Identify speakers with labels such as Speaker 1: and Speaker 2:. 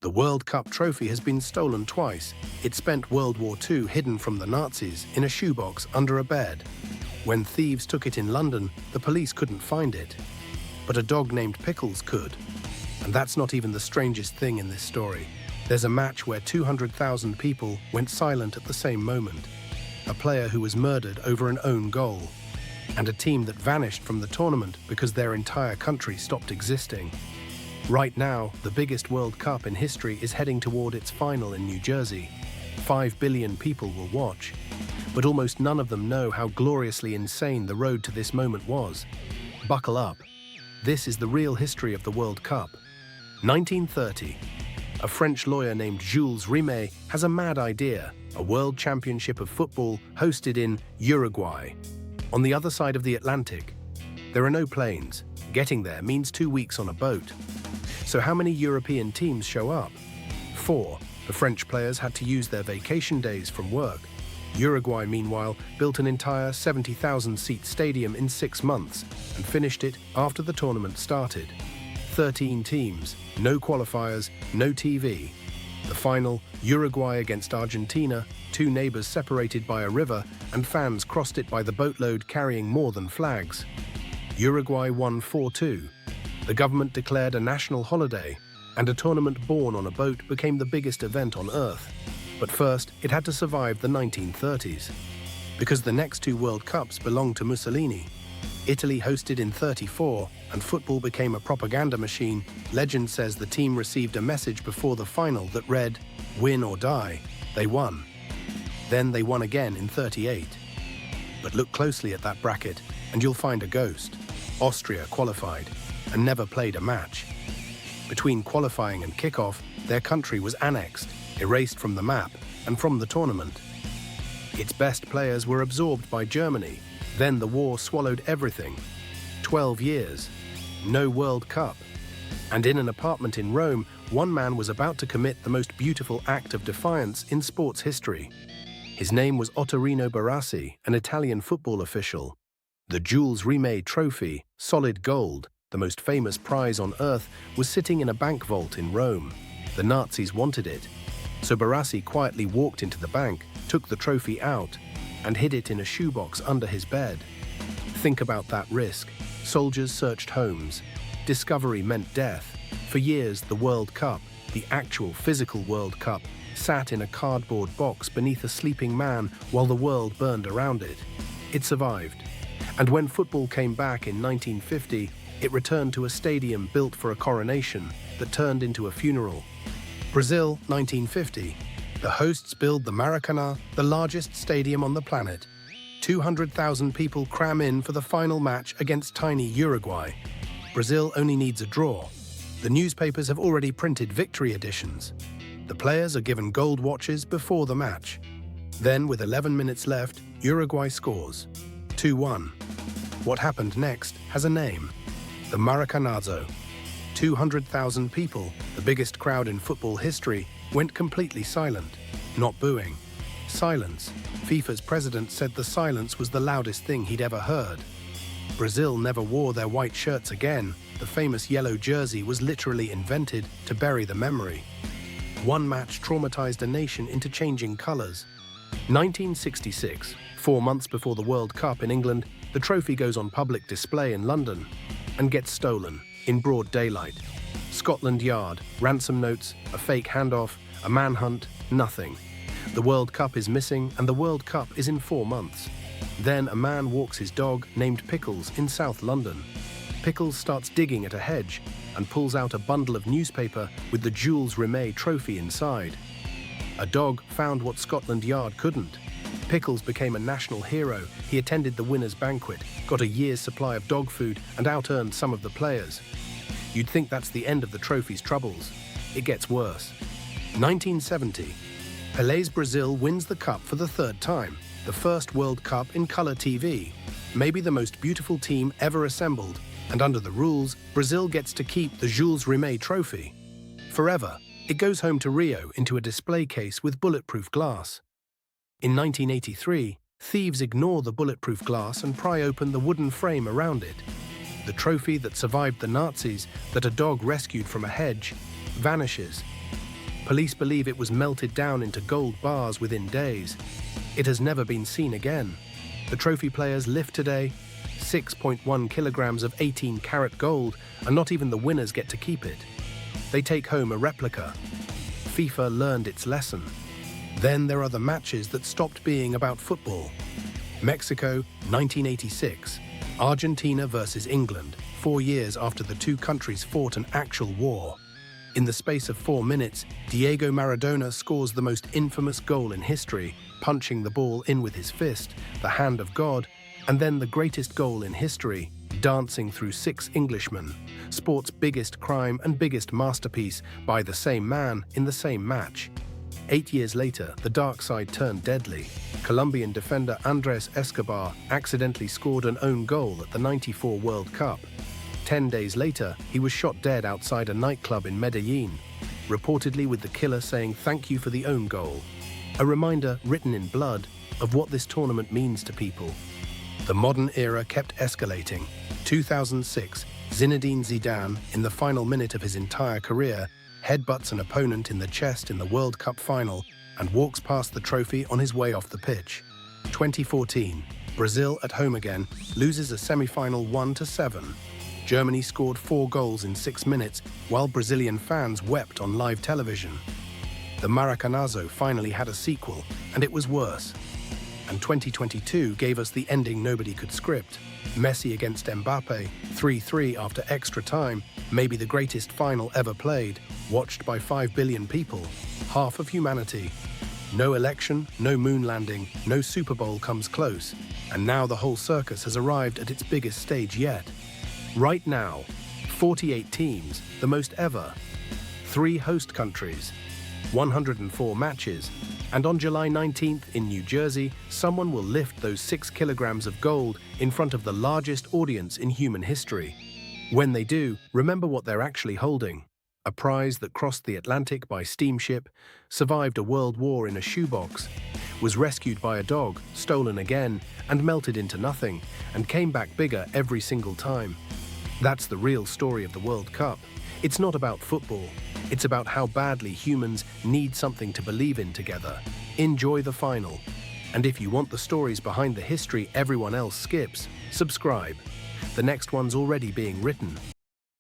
Speaker 1: The World Cup trophy has been stolen twice. It spent World War II hidden from the Nazis in a shoebox under a bed. When thieves took it in London, the police couldn't find it. But a dog named Pickles could. And that's not even the strangest thing in this story. There's a match where 200,000 people went silent at the same moment. A player who was murdered over an own goal. And a team that vanished from the tournament because their entire country stopped existing. Right now, the biggest World Cup in history is heading toward its final in New Jersey. 5 billion people will watch. But almost none of them know how gloriously insane the road to this moment was. Buckle up. This is the real history of the World Cup. 1930. A French lawyer named Jules Rimet has a mad idea, a world championship of football hosted in Uruguay, on the other side of the Atlantic. There are no planes. Getting there means 2 weeks on a boat. So how many European teams show up? 4. The French players had to use their vacation days from work. Uruguay, meanwhile, built an entire 70,000-seat stadium in 6 months and finished it after the tournament started. 13 teams, no qualifiers, no TV. The final, Uruguay against Argentina, 2 neighbors separated by a river, and fans crossed it by the boatload carrying more than flags. Uruguay won 4-2. The government declared a national holiday, and a tournament born on a boat became the biggest event on Earth. But first, it had to survive the 1930s. Because the next 2 World Cups belonged to Mussolini. Italy hosted in '34, and football became a propaganda machine. Legend says the team received a message before the final that read, "Win or die." They won. Then they won again in '38. But look closely at that bracket, and you'll find a ghost. Austria qualified, and never played a match. Between qualifying and kickoff, their country was annexed, erased from the map, and from the tournament. Its best players were absorbed by Germany. Then the war swallowed everything. 12 years. No World Cup. And in an apartment in Rome, one man was about to commit the most beautiful act of defiance in sports history. His name was Ottorino Barassi, an Italian football official. The Jules Rimet Trophy, solid gold, the most famous prize on earth, was sitting in a bank vault in Rome. The Nazis wanted it. So Barassi quietly walked into the bank, took the trophy out, and hid it in a shoebox under his bed. Think about that risk. Soldiers searched homes. Discovery meant death. For years, the World Cup, the actual physical World Cup, sat in a cardboard box beneath a sleeping man while the world burned around it. It survived. And when football came back in 1950, it returned to a stadium built for a coronation that turned into a funeral. Brazil, 1950. The hosts build the Maracanã, the largest stadium on the planet. 200,000 people cram in for the final match against tiny Uruguay. Brazil only needs a draw. The newspapers have already printed victory editions. The players are given gold watches before the match. Then, with 11 minutes left, Uruguay scores. 2-1. What happened next has a name. The Maracanazo. 200,000 people, the biggest crowd in football history, went completely silent. Not booing. Silence. FIFA's president said the silence was the loudest thing he'd ever heard. Brazil never wore their white shirts again. The famous yellow jersey was literally invented to bury the memory. One match traumatized a nation into changing colors. 1966, 4 months before the World Cup in England, the trophy goes on public display in London and gets stolen in broad daylight. Scotland Yard, ransom notes, a fake handoff, a manhunt, nothing. The World Cup is missing, and the World Cup is in 4 months. Then a man walks his dog, named Pickles, in South London. Pickles starts digging at a hedge and pulls out a bundle of newspaper with the Jules Rimet trophy inside. A dog found what Scotland Yard couldn't. Pickles became a national hero. He attended the winner's banquet, got a year's supply of dog food, and out-earned some of the players. You'd think that's the end of the trophy's troubles. It gets worse. 1970. Pelé's Brazil wins the cup for the 3rd time, the first World Cup in color TV. Maybe the most beautiful team ever assembled, and under the rules, Brazil gets to keep the Jules Rimet trophy. Forever, it goes home to Rio into a display case with bulletproof glass. In 1983, thieves ignore the bulletproof glass and pry open the wooden frame around it. The trophy that survived the Nazis, that a dog rescued from a hedge, vanishes. Police believe it was melted down into gold bars within days. It has never been seen again. The trophy players lift today 6.1 kilograms of 18-karat gold, and not even the winners get to keep it. They take home a replica. FIFA learned its lesson. Then there are the matches that stopped being about football. Mexico, 1986. Argentina versus England, 4 years after the two countries fought an actual war. In the space of 4 minutes, Diego Maradona scores the most infamous goal in history, punching the ball in with his fist, the hand of God, and then the greatest goal in history, dancing through 6 Englishmen, sport's biggest crime and biggest masterpiece by the same man in the same match. 8 years later, the dark side turned deadly. Colombian defender Andres Escobar accidentally scored an own goal at the '94 World Cup. 10 days later, he was shot dead outside a nightclub in Medellin, reportedly with the killer saying thank you for the own goal. A reminder written in blood of what this tournament means to people. The modern era kept escalating. 2006, Zinedine Zidane, in the final minute of his entire career, headbutts an opponent in the chest in the World Cup final and walks past the trophy on his way off the pitch. 2014, Brazil at home again loses a semi-final 1-7. Germany scored 4 goals in 6 minutes while Brazilian fans wept on live television. The Maracanazo finally had a sequel, and it was worse. And 2022 gave us the ending nobody could script. Messi against Mbappe, 3-3 after extra time, maybe the greatest final ever played, watched by 5 billion people, half of humanity. No election, no moon landing, no Super Bowl comes close, and now the whole circus has arrived at its biggest stage yet. Right now, 48 teams, the most ever, 3 host countries, 104 matches, and on July 19th in New Jersey, someone will lift those 6 kilograms of gold in front of the largest audience in human history. When they do, remember what they're actually holding. A prize that crossed the Atlantic by steamship, survived a world war in a shoebox, was rescued by a dog, stolen again, and melted into nothing, and came back bigger every single time. That's the real story of the World Cup. It's not about football. It's about how badly humans need something to believe in together. Enjoy the final. And if you want the stories behind the history everyone else skips, subscribe. The next one's already being written.